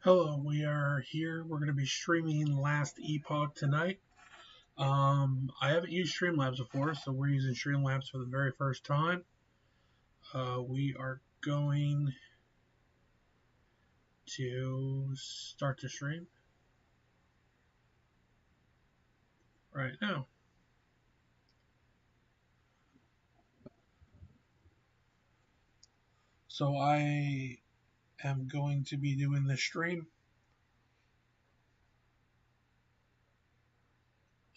Hello, we are here. We're going to be streaming Last Epoch tonight. I haven't used Streamlabs before, so we're using Streamlabs for the very first time. We are going to start the stream right now. So I am going to be doing the stream,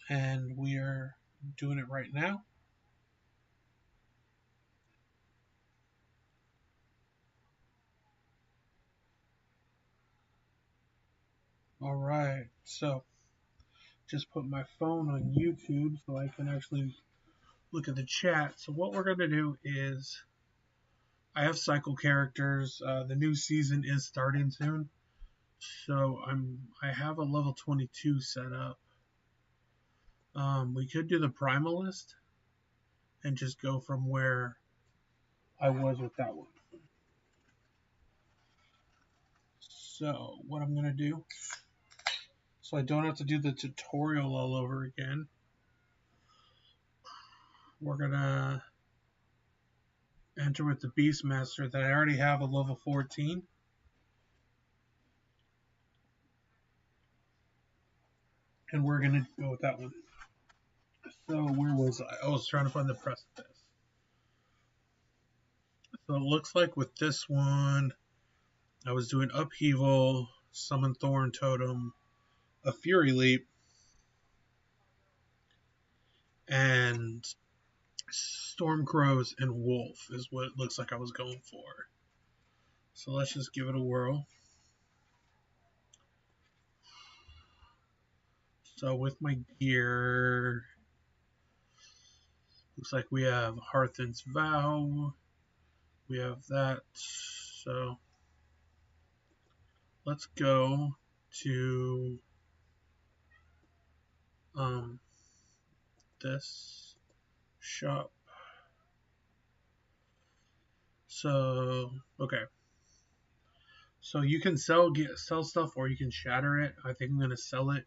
and we are doing it right now. All right, so just put my phone on YouTube so I can actually look at the chat. So what we're going to do is I have cycle characters. The new season is starting soon, so I have a level 22 set up. We could do the primalist and just go from where I was with that one. So what I'm gonna do, so I don't have to do the tutorial all over again. We're gonna enter with the beastmaster that I already have a level 14. And we're gonna go with that one. So where was I? I was trying to find the precipice. So it looks like with this one, I was doing Upheaval, Summon Thorn Totem, a Fury Leap, and Storm Crows and Wolf is what it looks like I was going for. So let's just give it a whirl. So with my gear, looks like we have Hearthen's Vow. We have that. So let's go to this shop. So okay. So you can sell stuff or you can shatter it. I think I'm gonna sell it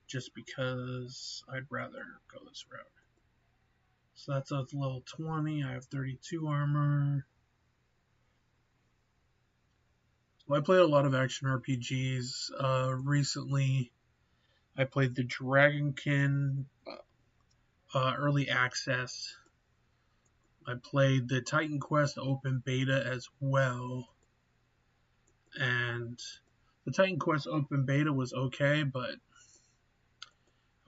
just because I'd rather go this route. So that's a level 20. I have 32 armor. So I played a lot of action RPGs. Recently, I played the Dragonkin early access. I played the Titan Quest open beta as well. And the Titan Quest open beta was okay, but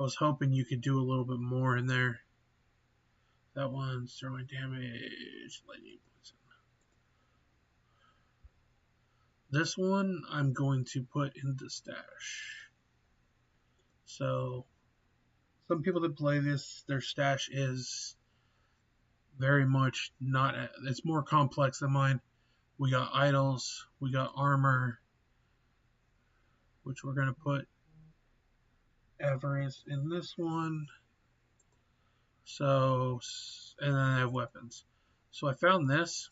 I was hoping you could do a little bit more in there. That one's throwing damage, lightning poison. This one I'm going to put in the stash. So some people that play this, their stash is very much not, it's more complex than mine. We got idols, we got armor, which we're going to put Everest in this one. So, and then I have weapons. So I found this.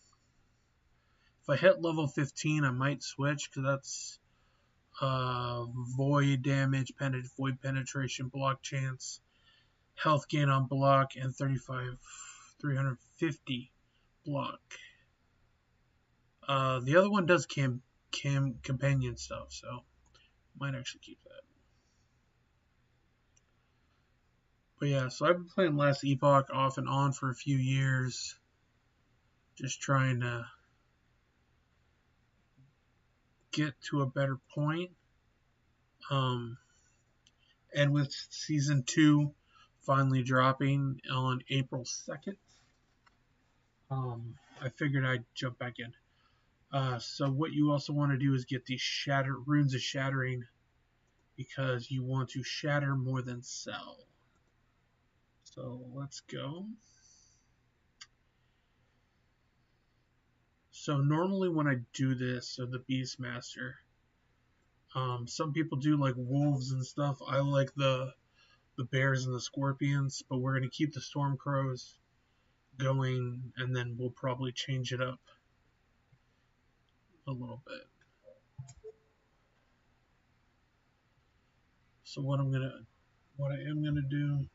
If I hit level 15, I might switch because that's void damage, void penetration, block chance, health gain on block, and 350 block. The other one does companion stuff, so might actually keep that. But yeah, so I've been playing Last Epoch off and on for a few years, just trying to get to a better point. And with season 2 finally dropping on April 2nd, I figured I'd jump back in. So what you also want to do is get these runes of shattering, because you want to shatter more than sell. So let's go. So normally when I do this, so the beastmaster, some people do like wolves and stuff. I like the bears and the scorpions, but we're going to keep the storm crows going, and then we'll probably change it up a little bit. So what I am gonna do,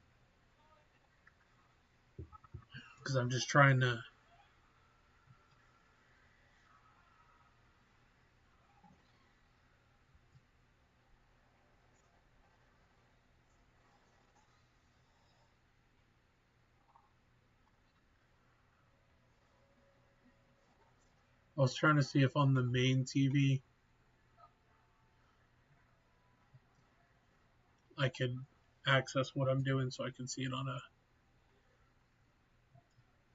because I'm just trying to. I was trying to see if on the main TV I could access what I'm doing so I can see it on a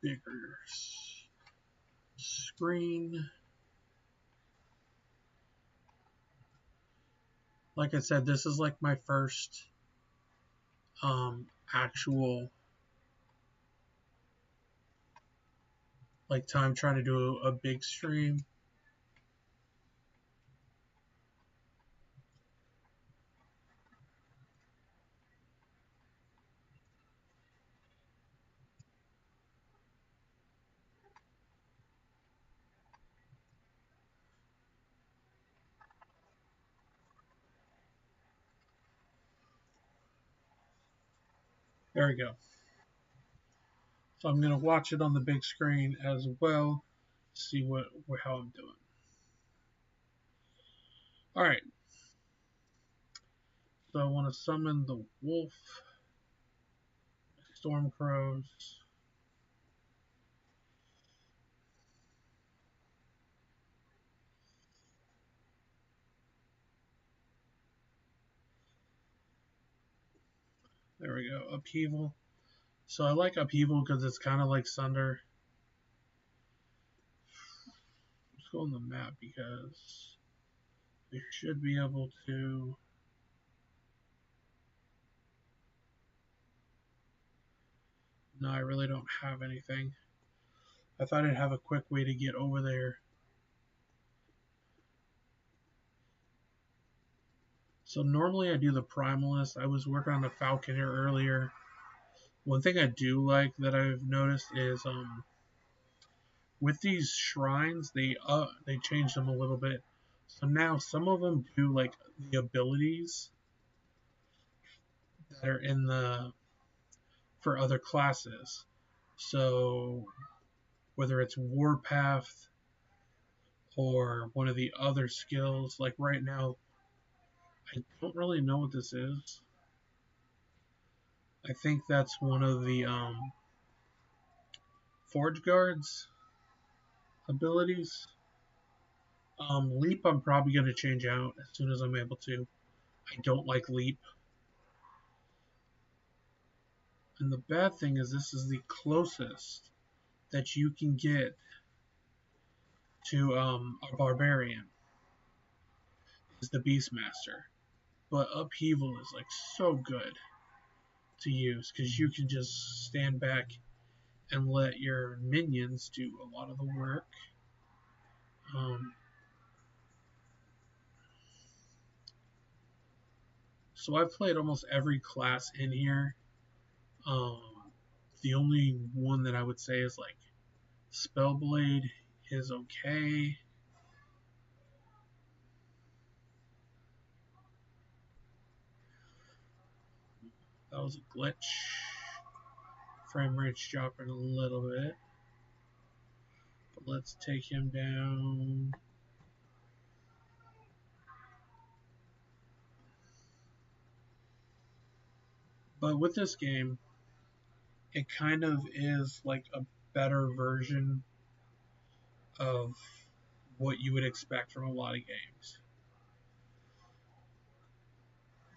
bigger screen. Like I said, this is like my first actual like time trying to do a big stream. There we go. So I'm gonna watch it on the big screen as well, see how I'm doing. All right. So I want to summon the wolf, storm crows. There we go. Upheaval. So I like upheaval because it's kind of like Sunder. Let's go on the map because we should be able to. No, I really don't have anything. I thought I'd have a quick way to get over there. So normally I do the primalist. I was working on the falcon here earlier. One thing I do like that I've noticed is with these shrines they changed them a little bit. So now some of them do like the abilities that are in the for other classes. So whether it's Warpath or one of the other skills, like right now, I don't really know what this is. I think that's one of the Forge Guards abilities. Leap, I'm probably going to change out as soon as I'm able to. I don't like Leap. And the bad thing is, this is the closest that you can get to a barbarian is the beastmaster. But upheaval is like so good to use because you can just stand back and let your minions do a lot of the work. Um, so I've played almost every class in here. Um, the only one that I would say is like Spellblade is okay. That was a glitch. Frame rate's dropping a little bit. But let's take him down. But with this game, it kind of is like a better version of what you would expect from a lot of games.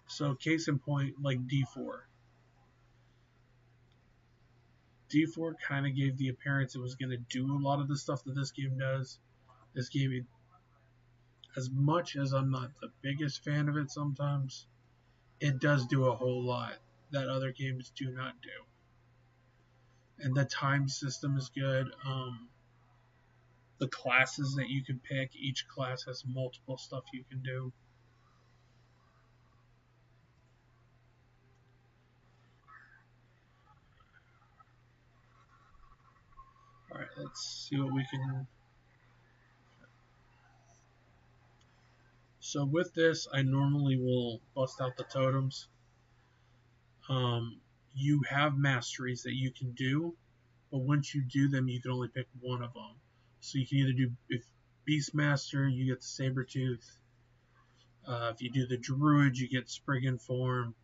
So case in point, like D4. D4 kind of gave the appearance it was going to do a lot of the stuff that this game does. This game, as much as I'm not the biggest fan of it sometimes, it does do a whole lot that other games do not do. And the time system is good. The classes that you can pick, each class has multiple stuff you can do. Alright, let's see what we can. So with this, I normally will bust out the totems. Um, you have masteries that you can do, but once you do them, you can only pick one of them. So you can either do, if beastmaster, you get the saber tooth. If you do the druid, you get spriggan form.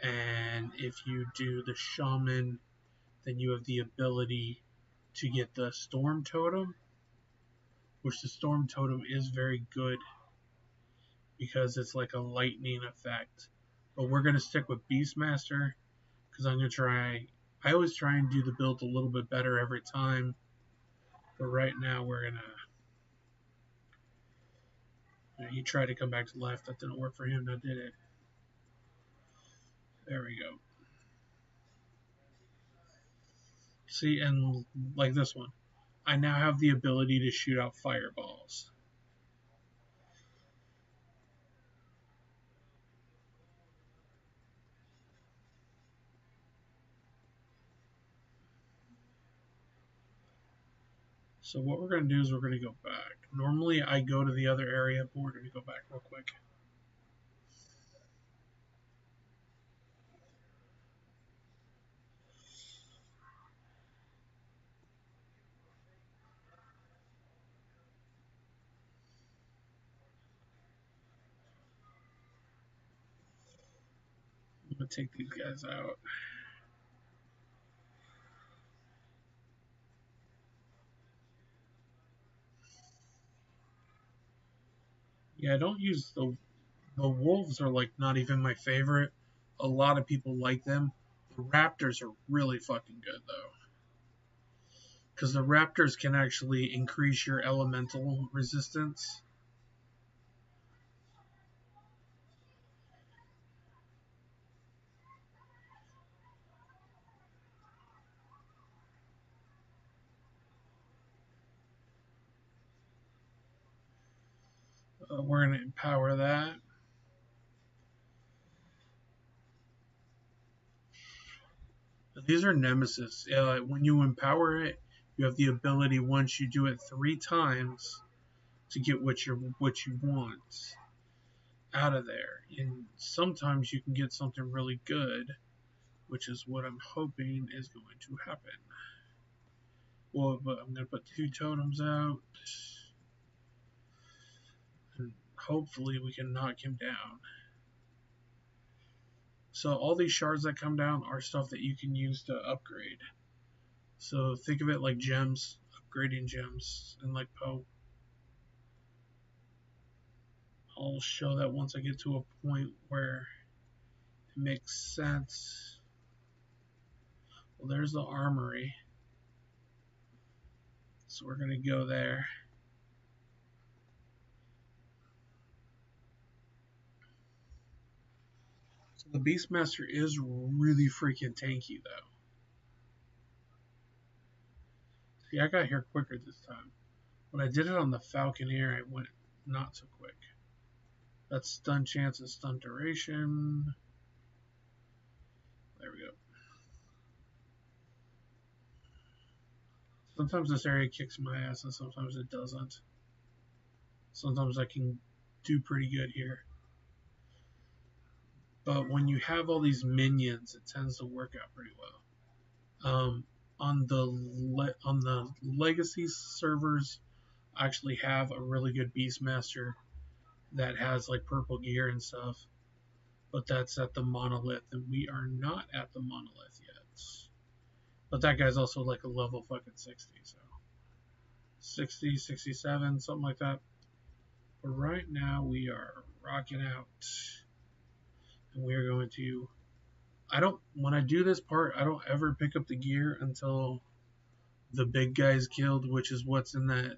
And if you do the shaman, then you have the ability to get the storm totem, which the storm totem is very good because it's like a lightning effect. But we're going to stick with beastmaster because I'm going to try. I always try and do the build a little bit better every time, but right now we're going to. He tried to come back to life. That didn't work for him. Now did it? There we go. See, and like this one, I now have the ability to shoot out fireballs. So what we're going to do is we're going to go back. Normally I go to the other area, but we're going to go back real quick. I'm going to take these guys out. Yeah, I don't use the wolves are like not even my favorite. A lot of people like them. The raptors are really fucking good though. Because the raptors can actually increase your elemental resistance. We're going to empower that. These are nemesis. When you empower it, you have the ability once you do it 3 times to get what you want out of there. And sometimes you can get something really good, which is what I'm hoping is going to happen. Well, but I'm going to put 2 totems out. And hopefully we can knock him down. So all these shards that come down are stuff that you can use to upgrade. So think of it like gems, upgrading gems, and like Poe. I'll show that once I get to a point where it makes sense. Well, there's the armory. So we're going to go there. So the Beastmaster is really freaking tanky, though. See, I got here quicker this time. When I did it on the Falconeer, I went not so quick. That's stun chance and stun duration. There we go. Sometimes this area kicks my ass and sometimes it doesn't. Sometimes I can do pretty good here. But when you have all these minions, it tends to work out pretty well. On the legacy servers, I actually have a really good Beastmaster that has like purple gear and stuff. But that's at the monolith, and we are not at the monolith yet. But that guy's also like a level fucking 60, so 60, 67, something like that. But right now we are rocking out, and we are going to. When I do this part, I don't ever pick up the gear until the big guy's killed, which is what's in that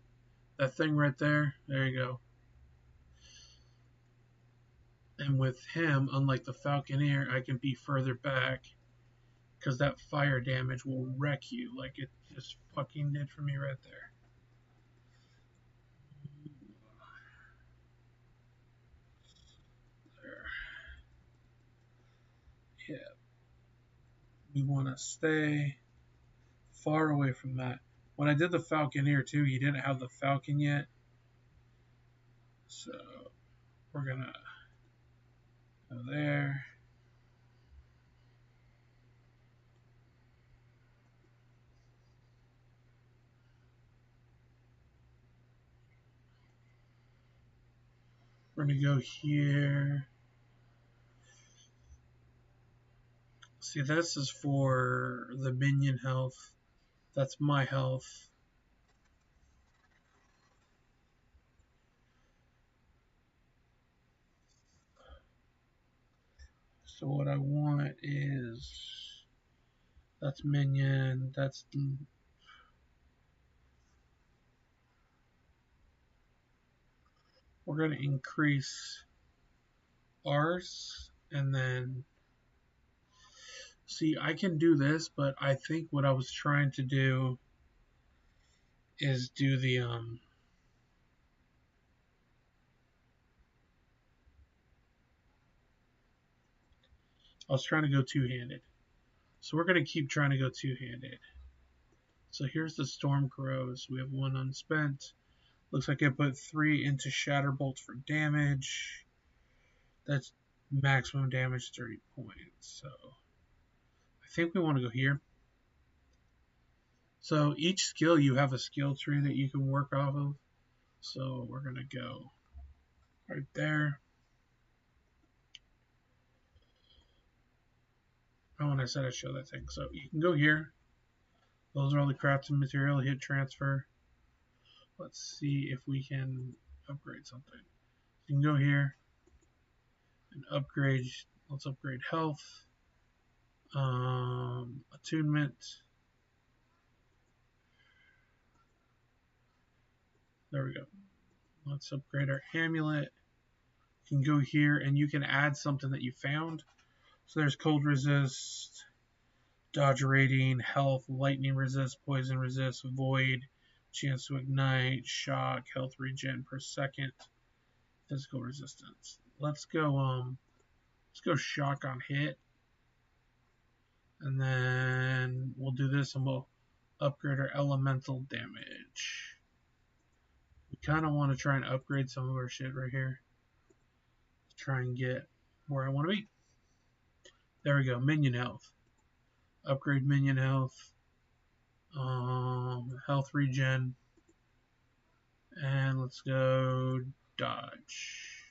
thing right there. There you go. And with him, unlike the Falconeer, I can be further back because that fire damage will wreck you like it just fucking did for me right there. There. Yeah. We want to stay far away from that. When I did the Falconeer too, you didn't have the Falcon yet. So we're gonna go there. We're gonna go here. See, this is for the minion health. That's my health. So what I want is, that's minion, that's, we're going to increase ours, and then, see, I can do this, but I think what I was trying to do is do the, I was trying to go two-handed. So we're going to keep trying to go two-handed. So here's the Storm Crows. We have one unspent. Looks like I put 3 into Shatterbolt for damage. That's maximum damage, 30 points. So I think we want to go here. So each skill, you have a skill tree that you can work off of. So we're going to go right there. Oh, and I said I'd show that thing. So you can go here. Those are all the crafting material. Hit transfer. Let's see if we can upgrade something. You can go here and upgrade. Let's upgrade health. Attunement. There we go. Let's upgrade our amulet. You can go here and you can add something that you found. So there's cold resist, dodge rating, health, lightning resist, poison resist, void, chance to ignite, shock, health regen per second, physical resistance. Let's go shock on hit. And then we'll do this and we'll upgrade our elemental damage. We kind of want to try and upgrade some of our shit right here. Try and get where I want to be. There we go, minion health. Upgrade minion health. Health regen. And let's go dodge.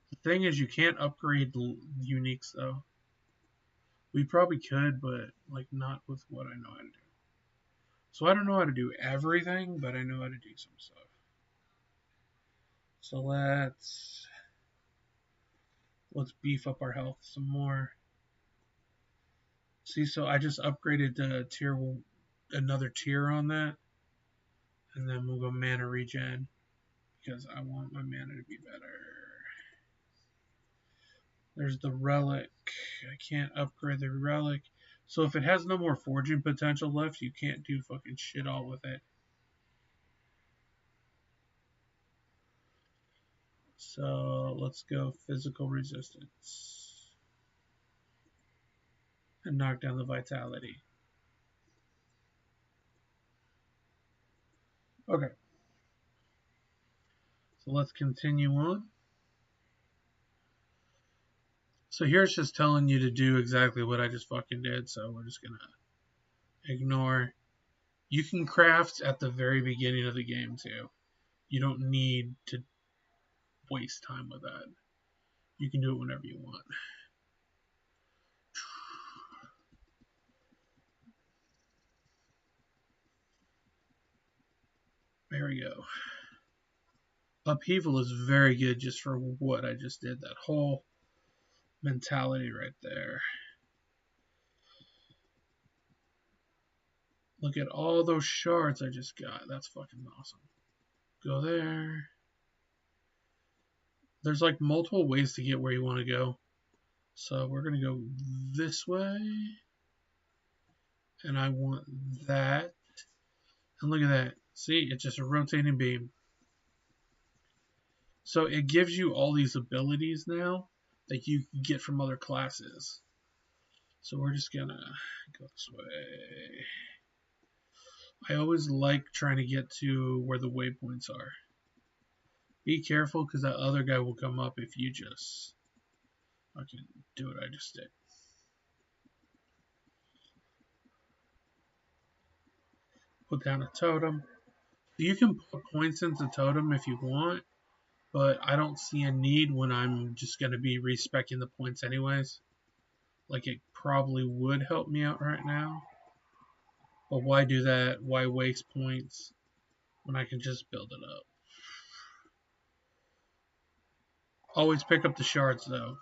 The thing is, you can't upgrade uniques though. We probably could, but like not with what I know how to do. So I don't know how to do everything, but I know how to do some stuff. So let's beef up our health some more. See, so I just upgraded the another tier on that. And then we'll go mana regen, because I want my mana to be better. There's the relic. I can't upgrade the relic. So if it has no more forging potential left, you can't do fucking shit all with it. So let's go physical resistance. And knock down the vitality. Okay. So let's continue on. So here it's just telling you to do exactly what I just fucking did. So we're just going to ignore. You can craft at the very beginning of the game too. You don't need to waste time with that. You can do it whenever you want. There we go. Upheaval is very good just for what I just did. That whole mentality right there. Look at all those shards I just got. That's fucking awesome. Go there. There's like multiple ways to get where you want to go. So we're going to go this way. And I want that. And look at that. See, it's just a rotating beam. So it gives you all these abilities now that you can get from other classes. So we're just going to go this way. I always like trying to get to where the waypoints are. Be careful, because that other guy will come up if you just fucking do what I just did. Put down a totem. You can put points into totem if you want, but I don't see a need when I'm just going to be respecing the points anyways. Like, it probably would help me out right now. But why do that? Why waste points when I can just build it up? Always pick up the shards, though.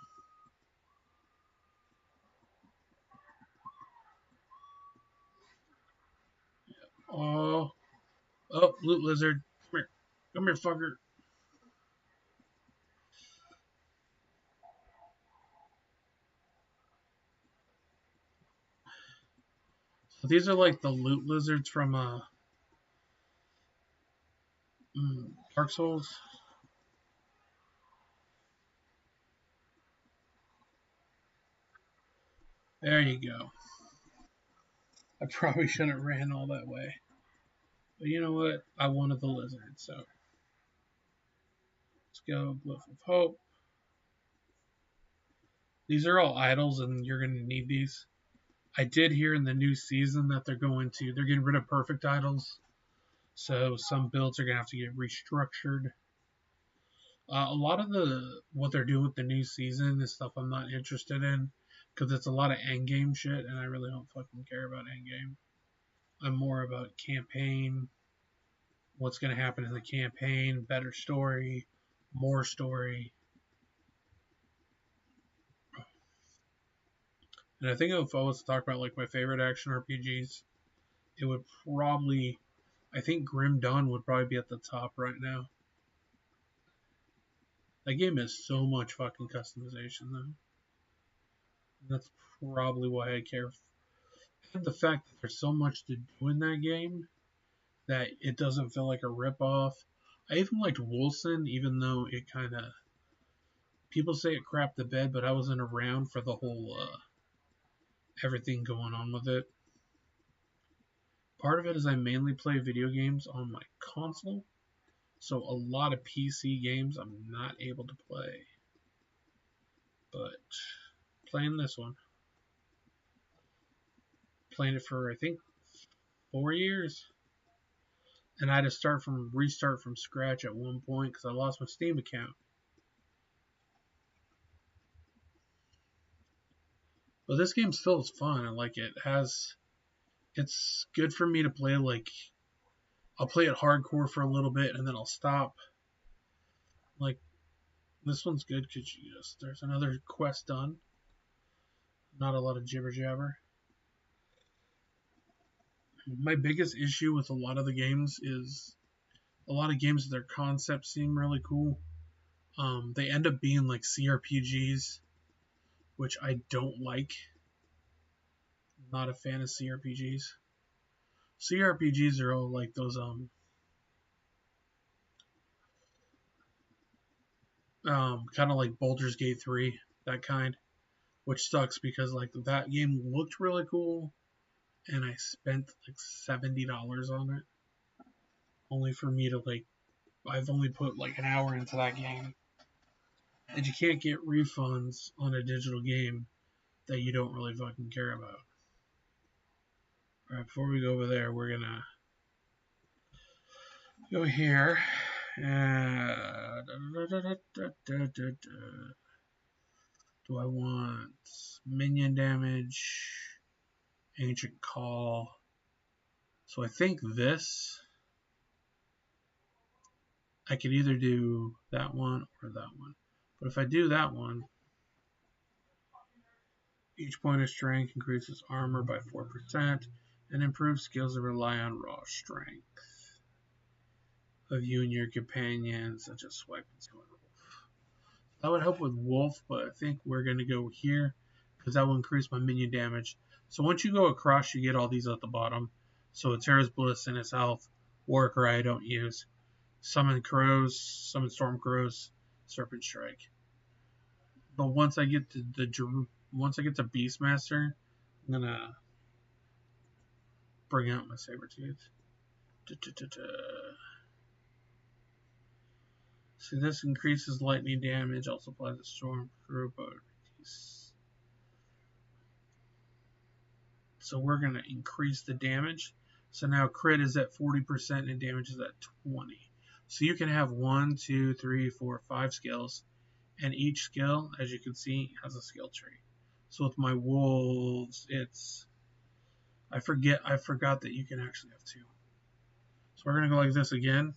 Oh, oh, loot lizard. Come here. Come here, fucker. So these are like the loot lizards from Dark Souls. There you go. I probably shouldn't have ran all that way. But you know what? I wanted the lizard, so let's go. Glyph of Hope. These are all idols, and you're going to need these. I did hear in the new season that they're getting rid of perfect idols. So some builds are going to have to get restructured. A lot of what they're doing with the new season is stuff I'm not interested in, because it's a lot of endgame shit, and I really don't fucking care about endgame. I'm more about campaign, what's going to happen in the campaign, better story, more story. And I think if I was to talk about like my favorite action RPGs, it would probably, I think Grim Dawn would probably be at the top right now. That game has so much fucking customization though. That's probably why I care. And the fact that there's so much to do in that game that it doesn't feel like a ripoff. I even liked Wolcen, even though it kind of, people say it crapped the bed, but I wasn't around for the whole everything going on with it. Part of it is I mainly play video games on my console, so a lot of PC games I'm not able to play. But playing this one, playing it for I think 4 years, and I had to restart from scratch at one point because I lost my Steam account. But this game still is fun. I like it. It's good for me to play. Like, I'll play it hardcore for a little bit and then I'll stop. Like, this one's good because there's another quest done. Not a lot of jibber jabber. My biggest issue with a lot of the games is a lot of games, their concepts seem really cool. They end up being like CRPGs, which I don't like. I'm not a fan of CRPGs. CRPGs are all like those kind of like Baldur's Gate 3, that kind, which sucks because like that game looked really cool, and I spent like $70 on it, only for me to like, I've only put like an hour into that game, and you can't get refunds on a digital game that you don't really fucking care about. All right, before we go over there, we're gonna go here. Do I want minion damage? Ancient Call. So I think this, I could either do that one or that one. But if I do that one, each point of strength increases armor by 4% and improves skills that rely on raw strength of you and your companions, such as swipe and sword. That would help with Wolf, but I think we're going to go here because that will increase my minion damage. So once you go across, you get all these at the bottom. So Terra's Bliss and its health, War Cry I don't use, Summon Crows, Summon Storm Crows, Serpent Strike. But once I get to Beastmaster, I'm gonna bring out my Sabertooth. See, this increases lightning damage, also applies the storm crew, but so we're going to increase the damage. So now crit is at 40% and damage is at 20. So you can have 1, 2, 3, 4, 5 skills, and each skill, as you can see, has a skill tree. So with my wolves, it's I forgot that you can actually have 2. So we're going to go like this again.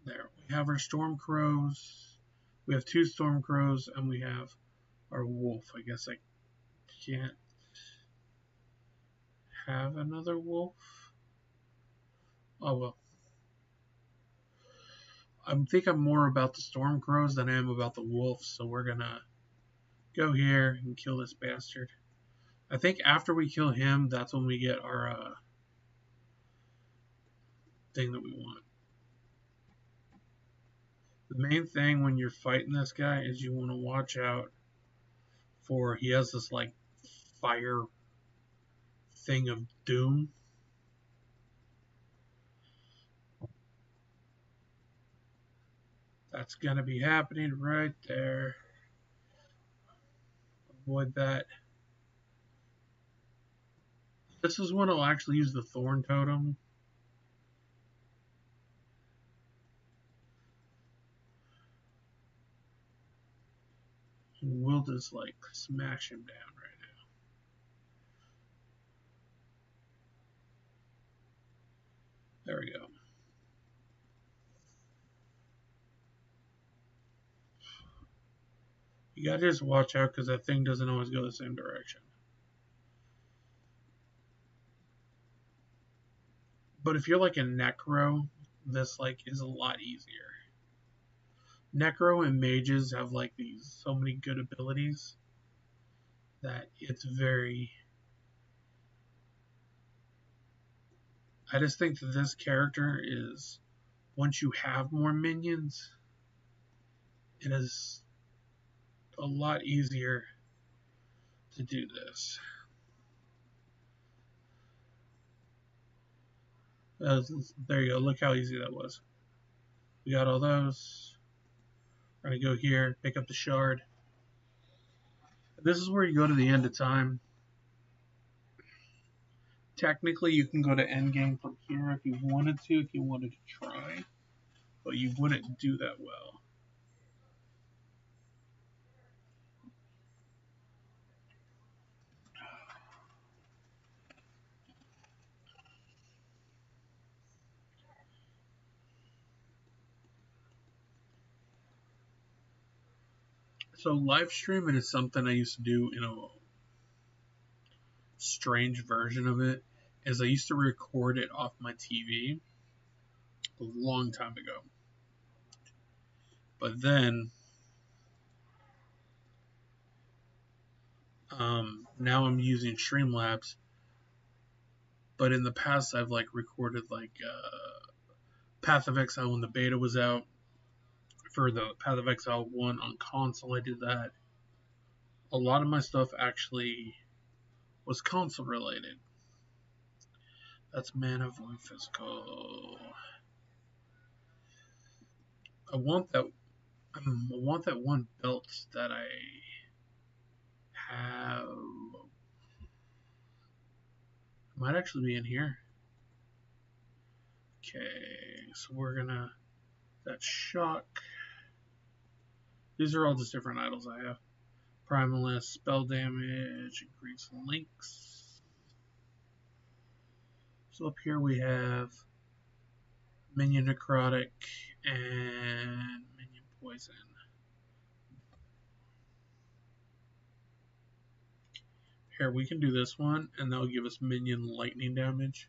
There, we have our storm crows. We have 2 storm crows, and we have our wolf. I guess I can't have another wolf. Oh well. I think I'm more about the storm crows than I am about the wolves, so we're gonna go here and kill this bastard. I think after we kill him, that's when we get our thing that we want. The main thing when you're fighting this guy is you want to watch out for, he has this like fire thing of doom. That's gonna be happening right there. Avoid that. This is when I'll actually use the thorn totem. And we'll just like smash him down right now. There we go. You gotta just watch out because that thing doesn't always go the same direction. But if you're like a necro, this like is a lot easier. Necro and mages have like these so many good abilities that it's very. I just think that this character is, once you have more minions, it is a lot easier to do this. There you go. Look how easy that was. We got all those. We're going to go here, pick up the shard. This is where you go to the end of time. Technically, you can go to endgame from here if you wanted to, try, but you wouldn't do that well. So live streaming is something I used to do in a strange version of it. Is I used to record it off my TV a long time ago. But then now I'm using Streamlabs. But in the past I've like recorded like Path of Exile when the beta was out. For the Path of Exile 1 on console, I did that. A lot of my stuff actually was console related. That's Mana Void Physical. I want that one belt that I have. It might actually be in here. Okay, so we're gonna. That shock. These are all just different idols I have. Primalist, spell damage, increase links. So up here we have Minion Necrotic and Minion Poison. Here, we can do this one, and that'll give us Minion Lightning damage,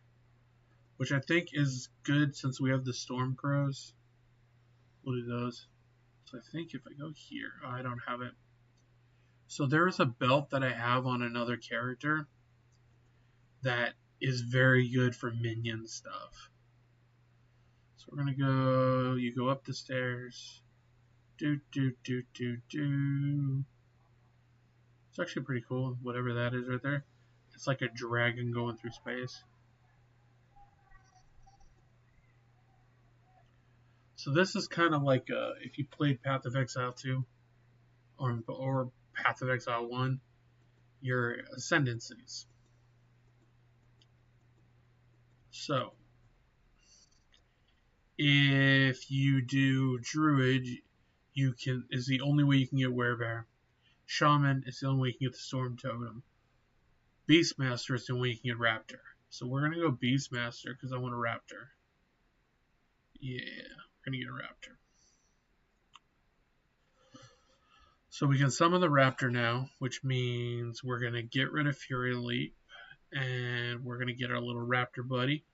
which I think is good since we have the Storm Crows. We'll do those. So I think if I go here, oh, I don't have it. So there is a belt that I have on another character that is very good for minion stuff. So we're gonna go. You go up the stairs. Do. It's actually pretty cool, whatever that is right there. It's like a dragon going through space. So this is kind of like if you played Path of Exile 2 or Path of Exile 1, your ascendancies. So if you do Druid, you can is the only way you can get Werebear. Shaman is the only way you can get the Storm Totem. Beastmaster is the only way you can get Raptor. So we're gonna go Beastmaster because I want a Raptor. Yeah, we're gonna get a Raptor. So we can summon the Raptor now, which means we're gonna get rid of Fury Leap, and we're gonna get our little Raptor buddy.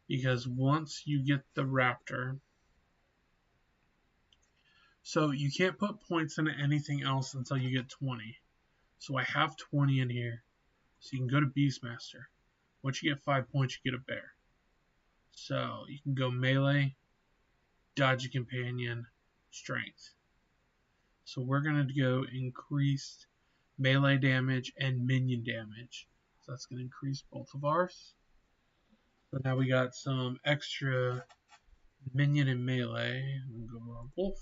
Because once you get the Raptor, so you can't put points into anything else until you get 20. So I have 20 in here. So you can go to Beastmaster. Once you get 5 points, you get a bear. So you can go melee, dodge a companion, strength. So we're going to go increased melee damage and minion damage. So that's going to increase both of ours. So now we got some extra minion and melee. We'll go to our wolf.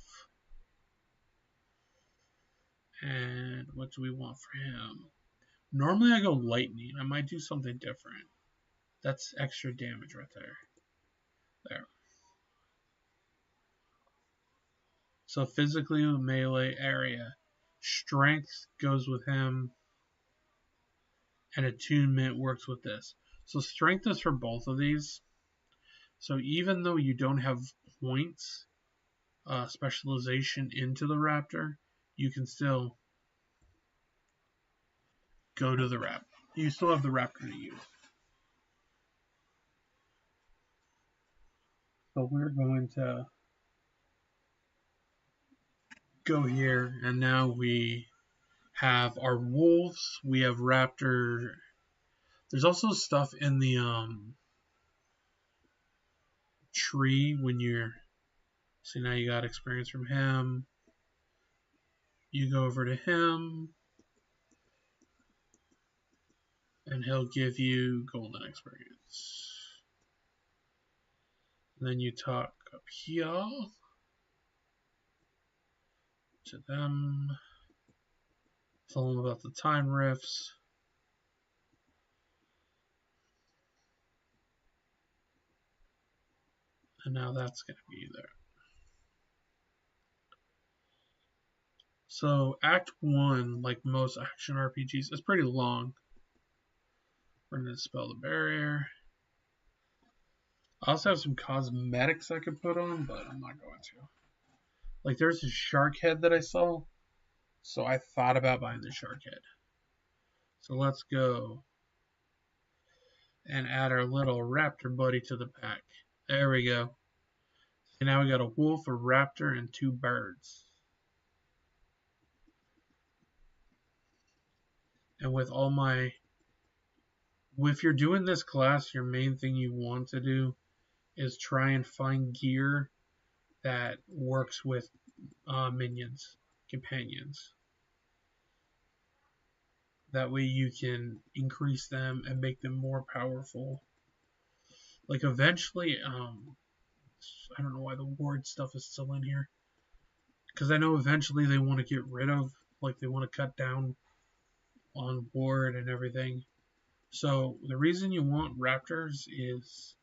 And what do we want for him? Normally I go lightning. I might do something different. That's extra damage right there. There. So physically melee area. Strength goes with him. And attunement works with this. So strength is for both of these. So even though you don't have points, specialization into the Raptor, you can still go to the Raptor. You still have the Raptor to use. So we're going to go here, and now we have our wolves. We have Raptor. There's also stuff in the tree when you're. See, now you got experience from him. You go over to him, and he'll give you golden experience. And then you talk up here to them. Tell them about the time rifts. And now that's going to be there. So Act 1, like most action RPGs, is pretty long. We're going to dispel the barrier. I also have some cosmetics I could put on, but I'm not going to. Like there's a shark head that I saw, so I thought about buying the shark head. So let's go and add our little raptor buddy to the pack. There we go. And now we got a wolf, a raptor, and 2 birds. And with all my... If you're doing this class, your main thing you want to do is try and find gear that works with minions, companions. That way you can increase them and make them more powerful. Like eventually, I don't know why the ward stuff is still in here. Because I know eventually they want to get rid of, like they want to cut down on ward and everything. So the reason you want raptors is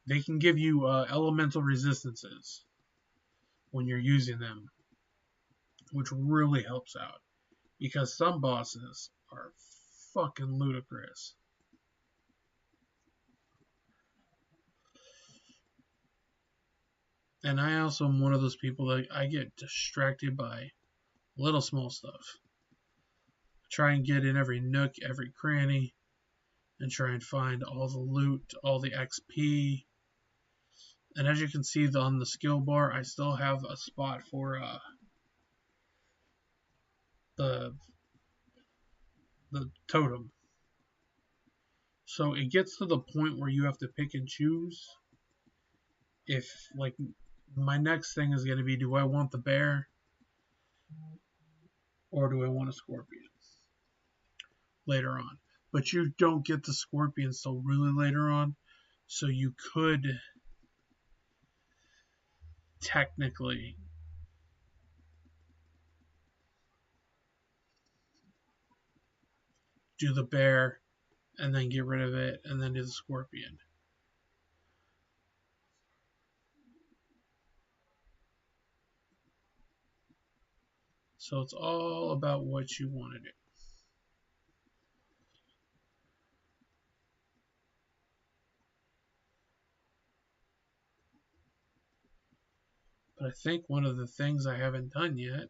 they can give you elemental resistances when you're using them, which really helps out. Because some bosses are fucking ludicrous. And I also am one of those people that I get distracted by little small stuff. Try and get in every nook, every cranny, and try and find all the loot, all the XP. And as you can see on the skill bar, I still have a spot for the totem. So it gets to the point where you have to pick and choose. If, like, my next thing is going to be, do I want the bear or do I want a scorpion later on? But you don't get the scorpion so really later on, so you could technically do the bear and then get rid of it and then do the scorpion. So it's all about what you want to do. But I think one of the things I haven't done yet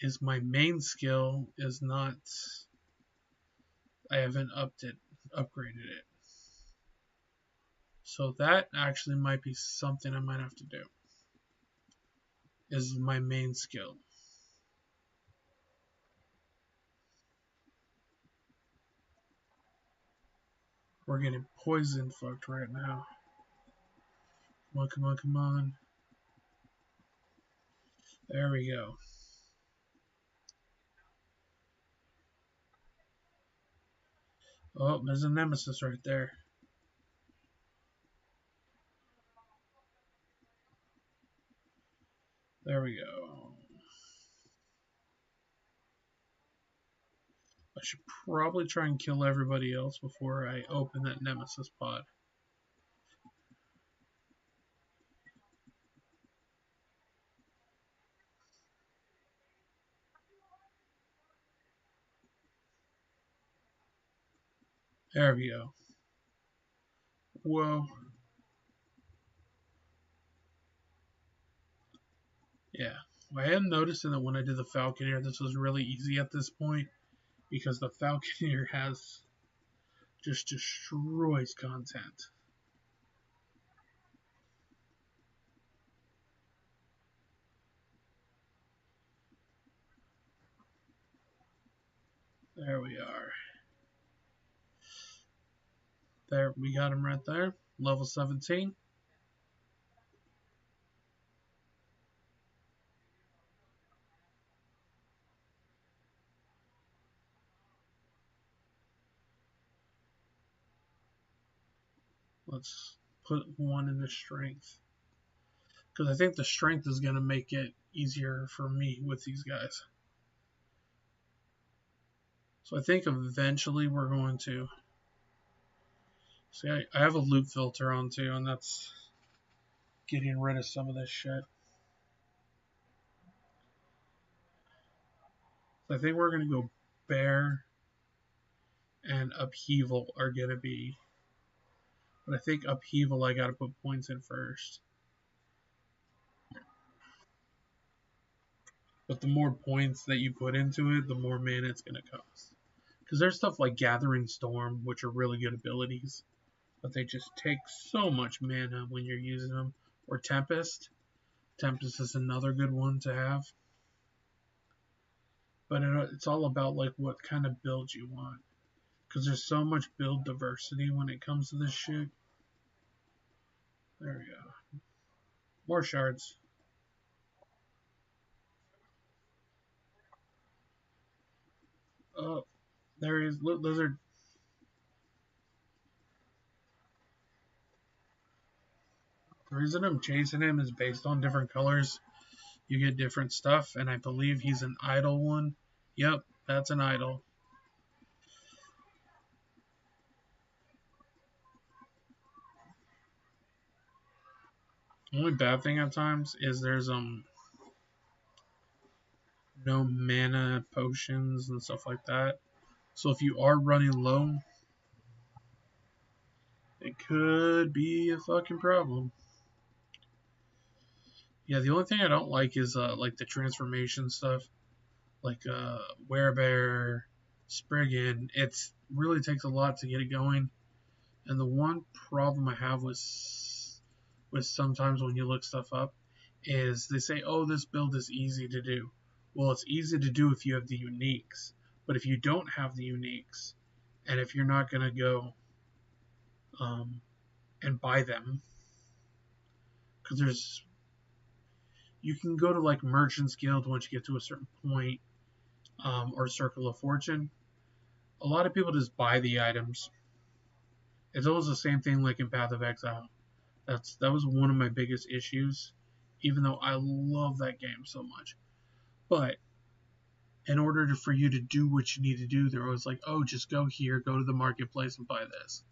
is my main skill is not, I haven't upgraded it. So that actually might be something I might have to do, is my main skill. We're getting poison fucked right now. Come on, come on, come on. There we go. Oh, there's a nemesis right there. There we go. I should probably try and kill everybody else before I open that nemesis pod. There we go. Whoa. Yeah. I am noticing that when I did the Falconeer, this was really easy at this point because the Falconeer has just destroys content. There we are. There, we got him right there. Level 17. Let's put one in the strength. Because I think the strength is going to make it easier for me with these guys. So I think eventually we're going to... See, I have a loop filter on too, and that's getting rid of some of this shit. So I think we're going to go bear and upheaval are going to be... But I think upheaval I got to put points in first. But the more points that you put into it, the more mana it's going to cost. Because there's stuff like Gathering Storm, which are really good abilities, but they just take so much mana when you're using them. Or Tempest. Tempest is another good one to have. But it's all about like what kind of build you want. Because there's so much build diversity when it comes to this shit. There we go. More shards. Oh, there he is. Lizard. The reason I'm chasing him is based on different colors. You get different stuff, and I believe he's an idle one. Yep, that's an idle. The only bad thing at times is there's no mana potions and stuff like that. So if you are running low, it could be a fucking problem. Yeah, the only thing I don't like is like the transformation stuff, like Werebear, Spriggan. It's really takes a lot to get it going. And the one problem I have with sometimes when you look stuff up is they say, oh, this build is easy to do. Well, it's easy to do if you have the uniques. But if you don't have the uniques, and if you're not going to go and buy them, because you can go to like Merchant's Guild once you get to a certain point or Circle of Fortune. A lot of people just buy the items. It's almost the same thing like in Path of Exile. That was one of my biggest issues, even though I love that game so much. But in order for you to do what you need to do, they're always like, oh, just go here, go to the marketplace and buy this.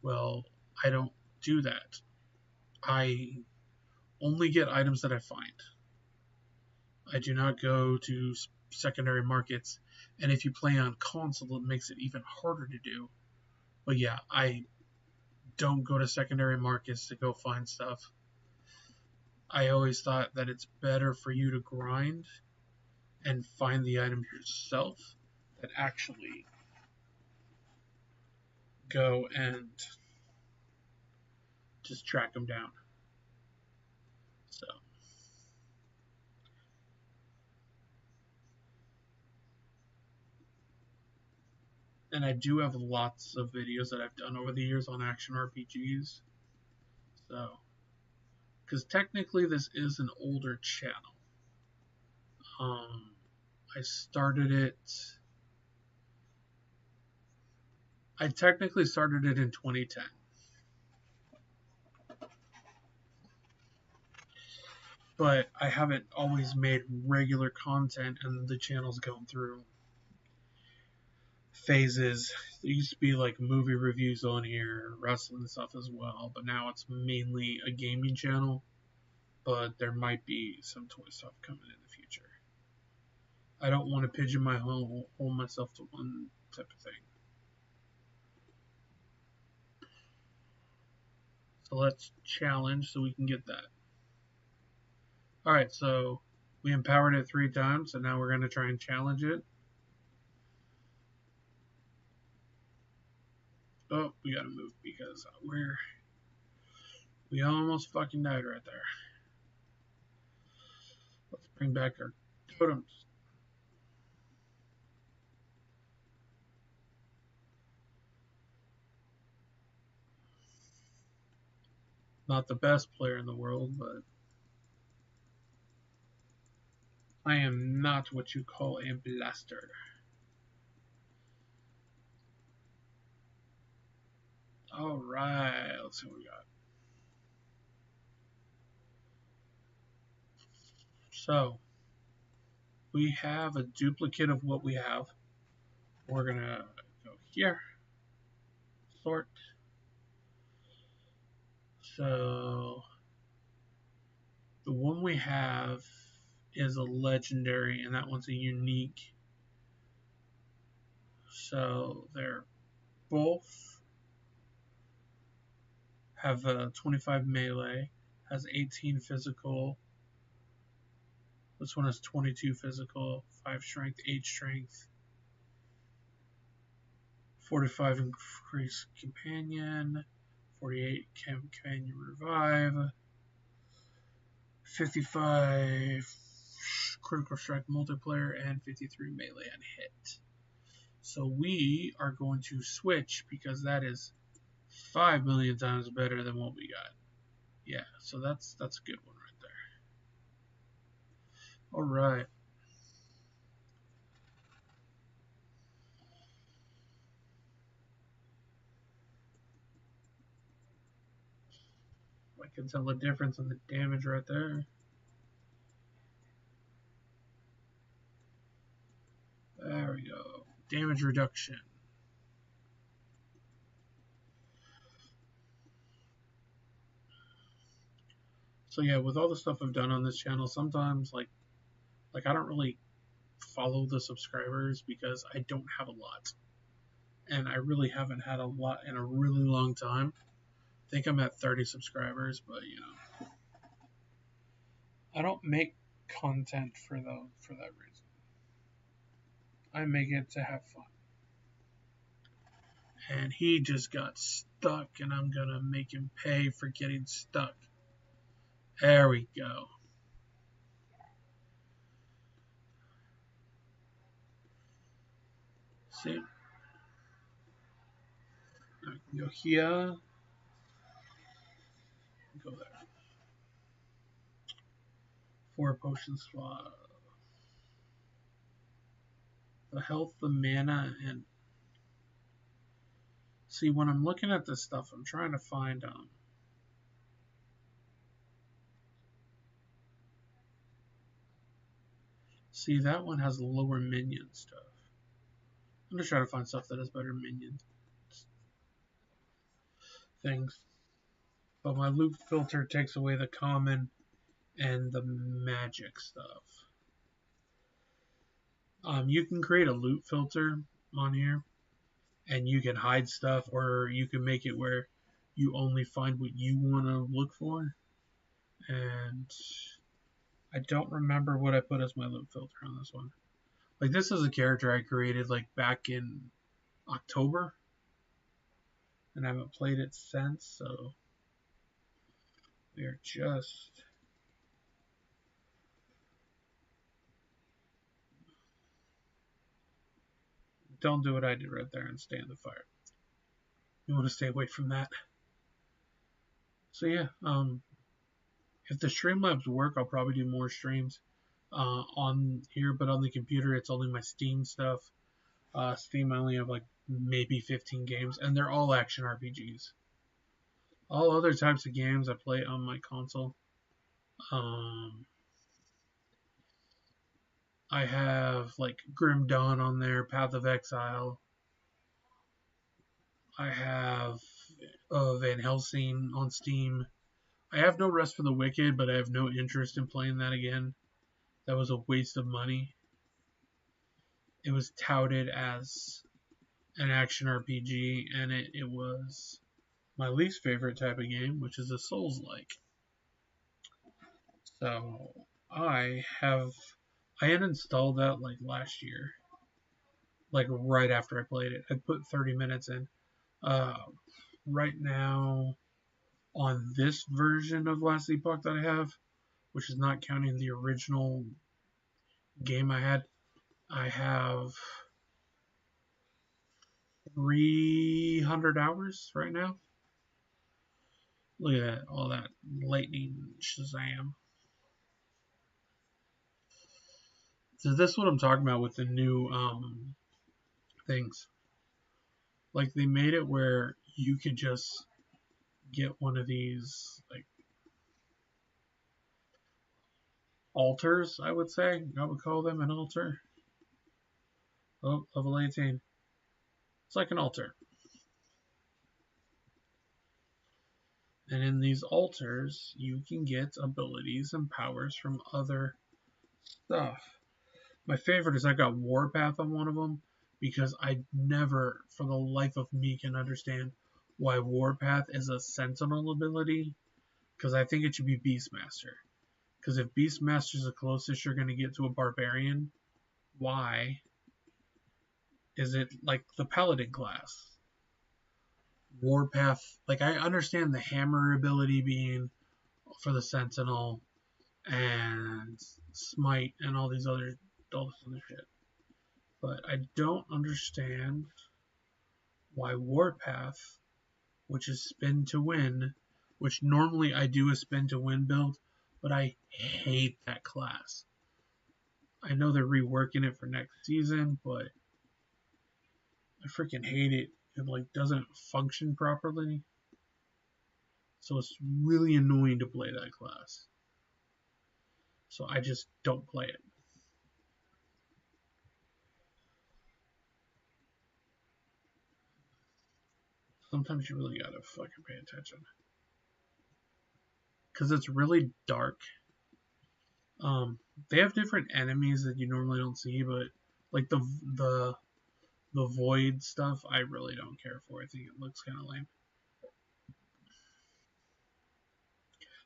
Well, I don't do that. I only get items that I find. I do not go to secondary markets, and if you play on console, it makes it even harder to do. But yeah, I don't go to secondary markets to go find stuff. I always thought that it's better for you to grind and find the item yourself than actually go and just track them down. So, and I do have lots of videos that I've done over the years on action RPGs. So, because technically this is an older channel. I started it. I technically started it in 2010. But I haven't always made regular content, and the channel's gone through phases. There used to be like movie reviews on here, wrestling stuff as well, but now it's mainly a gaming channel. But there might be some toy stuff coming in the future. I don't want to pigeonhole myself to one type of thing. So let's challenge so we can get that. Alright, so we empowered it 3 times, so now we're going to try and challenge it. Oh, we gotta move because we almost fucking died right there. Let's bring back our totems. Not the best player in the world, but I am not what you call a blaster. Alright, let's see what we got. So, we have a duplicate of what we have. We're gonna go here, sort. So, the one we have is a legendary, and that one's a unique. So, they're both have a 25 melee, has 18 physical. This one has 22 physical, 5 strength, 8 strength, 45 increased companion, 48 companion revive, 55 critical strike multiplayer, and 53 melee and hit. So we are going to switch because that is 5 million times better than what we got. Yeah, so that's a good one right there. Alright. I can tell the difference in the damage right there. There we go. Damage reduction. So yeah, with all the stuff I've done on this channel, sometimes like I don't really follow the subscribers because I don't have a lot. And I really haven't had a lot in a really long time. I think I'm at 30 subscribers, but you know. I don't make content for that reason. I make it to have fun. And he just got stuck, and I'm gonna make him pay for getting stuck. There we go. See? I can go here. Go there. 4 potion slot. the health, the mana, and see when I'm looking at this stuff, I'm trying to find see that one has lower minion stuff. I'm just trying to find stuff that has better minion things. But my loot filter takes away the common and the magic stuff. You can create a loot filter on here, and you can hide stuff, or you can make it where you only find what you want to look for. And I don't remember what I put as my loot filter on this one. Like, this is a character I created like back in October, and I haven't played it since, so we are just don't do what I did right there and stay in the fire. You want to stay away from that. So yeah, if the Streamlabs work, I'll probably do more streams on here, but on the computer, it's only my Steam stuff. Steam, I only have like maybe 15 games, and they're all action RPGs. All other types of games I play on my console. I have like Grim Dawn on there, Path of Exile. I have Van Helsing on Steam. I have no Rest for the Wicked, but I have no interest in playing that again. That was a waste of money. It was touted as an action RPG, and it was my least favorite type of game, which is a Souls-like. So I had installed that like last year, like right after I played it. I put 30 minutes in. Right now, on this version of Last Epoch that I have, which is not counting the original game I have 300 hours right now. Look at that, all that lightning Shazam. So this is what I'm talking about with the new things. Like, they made it where you could just get one of these like altars, I would say. I would call them an altar. Oh, level 18. It's like an altar. And in these altars, you can get abilities and powers from other stuff. My favorite is I got Warpath on one of them, because I never, for the life of me, can understand why Warpath is a Sentinel ability, because I think it should be Beastmaster. Because if Beastmaster is the closest you're going to get to a Barbarian, why is it like the Paladin class? Warpath, like, I understand the hammer ability being for the Sentinel and Smite and all this other shit, but I don't understand why Warpath, which is spin to win, which normally I do a spin to win build, but I hate that class. I know they're reworking it for next season, but I freaking hate it. It like doesn't function properly. So it's really annoying to play that class. So I just don't play it. Sometimes you really gotta fucking pay attention. Because it's really dark. They have different enemies that you normally don't see, but like the void stuff, I really don't care for. I think it looks kind of lame.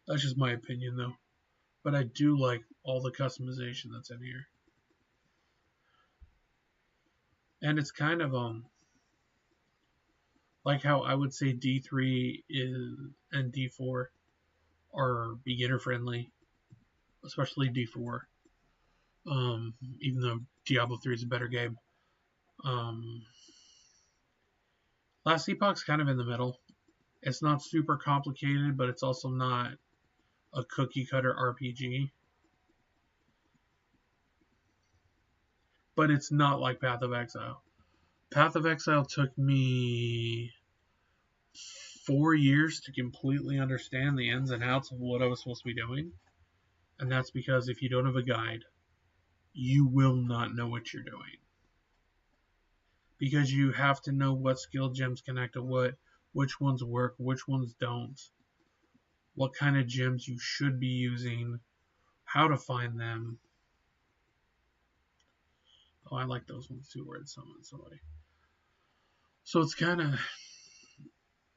That's just my opinion, though. But I do like all the customization that's in here, and it's kind of like how I would say D3 is and D4 are beginner friendly, especially D4. Even though Diablo 3 is a better game. Last Epoch's kind of in the middle. It's not super complicated, but it's also not a cookie cutter RPG. but it's not like Path of Exile. Path of Exile took me 4 years to completely understand the ins and outs of what I was supposed to be doing. And that's because if you don't have a guide, you will not know what you're doing. Because you have to know what skill gems connect to what, which ones work, which ones don't, what kind of gems you should be using, how to find them. Oh, I like those ones too, where it summons somebody. So it's kind of,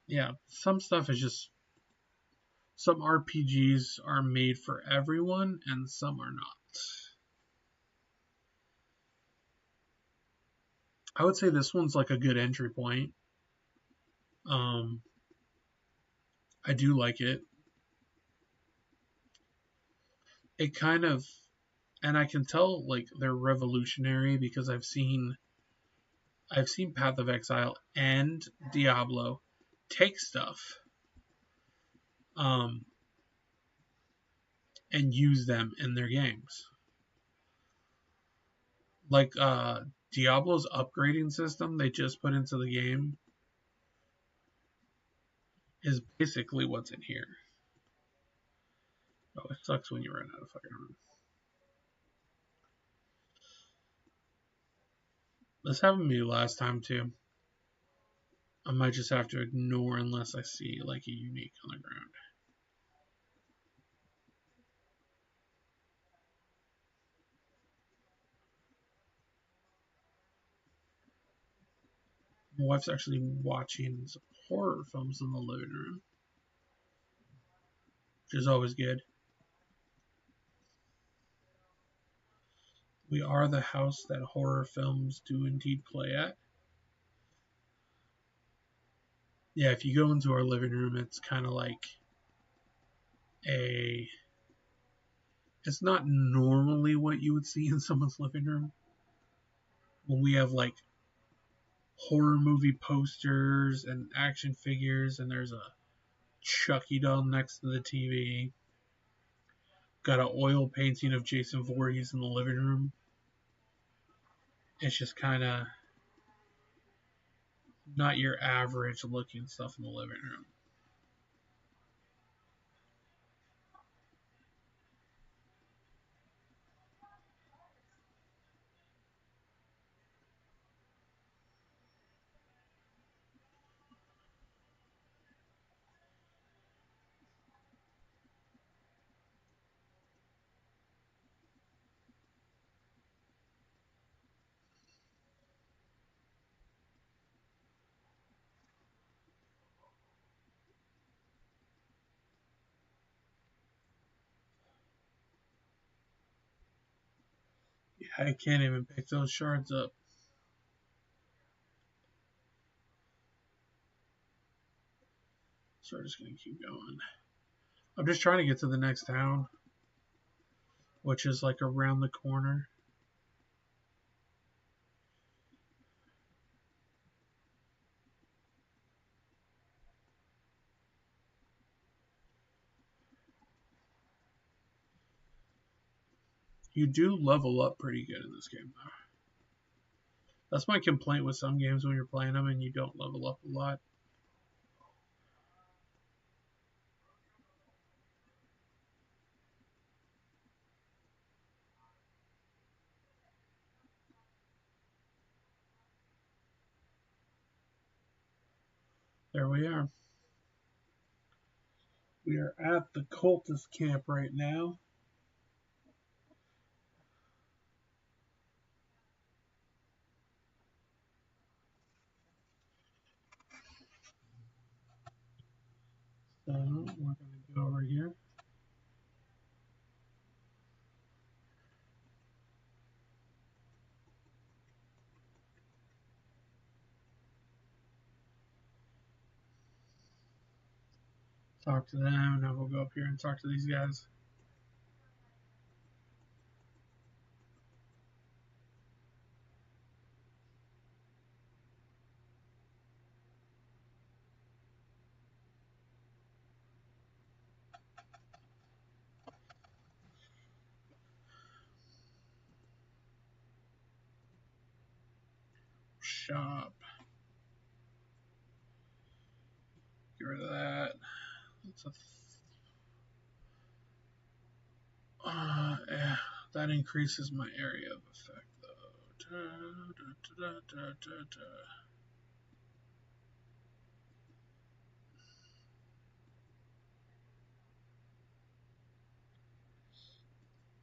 yeah, some stuff is just, some RPGs are made for everyone and some are not. I would say this one's like a good entry point. I do like it. It kind of, and I can tell like they're revolutionary because I've seen Path of Exile and Diablo take stuff um, and use them in their games. Like Diablo's upgrading system they just put into the game is basically what's in here. Oh, it sucks when you run out of fucking room. This happened to me last time too. I might just have to ignore unless I see like a unique on the ground. My wife's actually watching some horror films in the living room, which is always good. We are the house that horror films do indeed play at. Yeah, if you go into our living room, it's kind of like a. It's not normally what you would see in someone's living room. When we have like horror movie posters and action figures, and there's a Chucky doll next to the TV. Got an oil painting of Jason Voorhees in the living room. It's just kind of not your average looking stuff in the living room. Yeah, I can't even pick those shards up. So we're just going to keep going. I'm just trying to get to the next town, which is like around the corner. You do level up pretty good in this game, though. That's my complaint with some games when you're playing them and you don't level up a lot. There we are. We are at the cultist camp right now. So we're going to go over here. Talk to them, and then we'll go up here and talk to these guys. shop. Get rid of that. Yeah, that increases my area of effect though.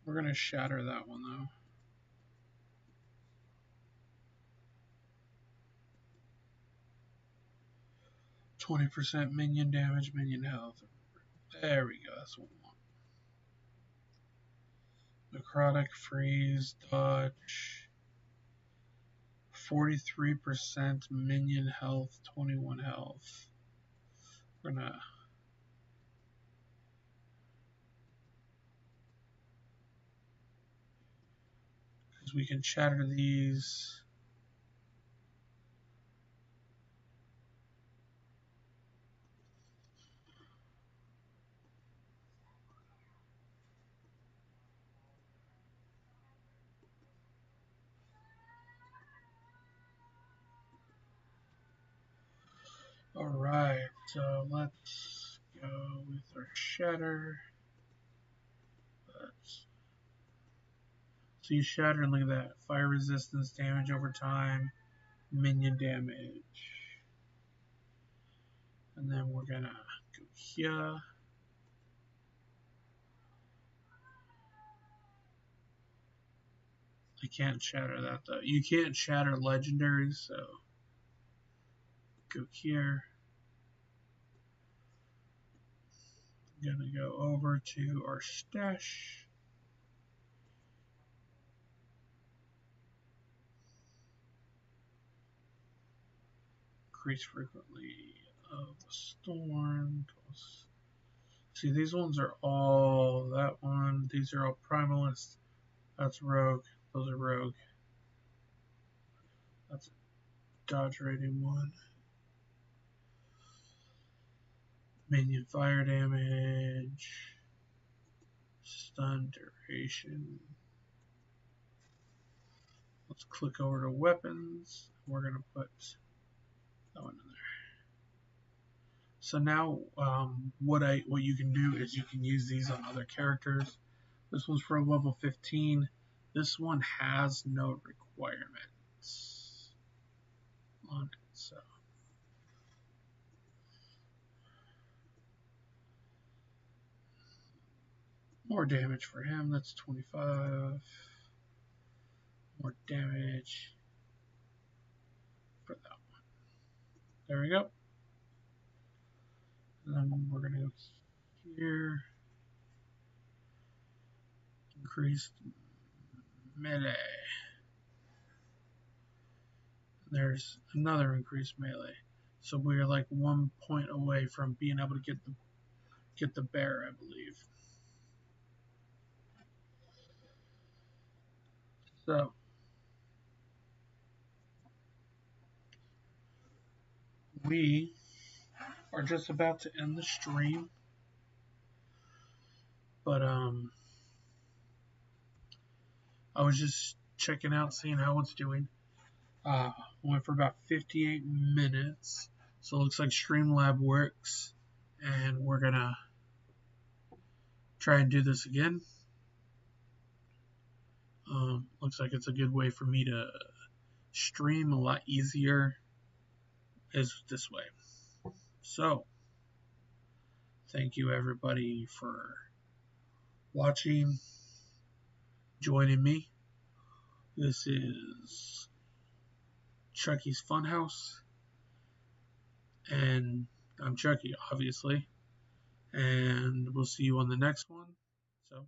We're gonna shatter that one though. 20% minion damage, minion health. There we go, that's what we want. Necrotic, freeze, dodge. 43% minion health, 21 health. We're gonna because we can shatter these. Alright, so let's go with our shatter. So you shatter and look at that. Fire resistance, damage over time, minion damage. And then we're gonna go here. I can't shatter that though. You can't shatter legendaries, so go here. I'm gonna go over to our stash. Increase frequently of the storm. See, these ones are all that one. These are all primalist. That's rogue. Those are rogue. That's a dodge rating one. Minion fire damage. Stun duration. Let's click over to weapons. We're gonna put that one in there. So now, what you can do is you can use these on other characters. This one's for level 15. This one has no requirements on it, so. More damage for him, that's 25. More damage for that one. There we go. And then we're going to go here. Increased melee. There's another increased melee. So we're like 1 point away from being able to get the bear, I believe. So we are just about to end the stream, but I was just checking out, seeing how it's doing. Went for about 58 minutes, so it looks like Streamlab works, and we're gonna try and do this again. Looks like it's a good way for me to stream, a lot easier is this way. So thank you everybody for watching, joining me. This is Chucky's Funhouse, and I'm Chucky, obviously, and we'll see you on the next one. So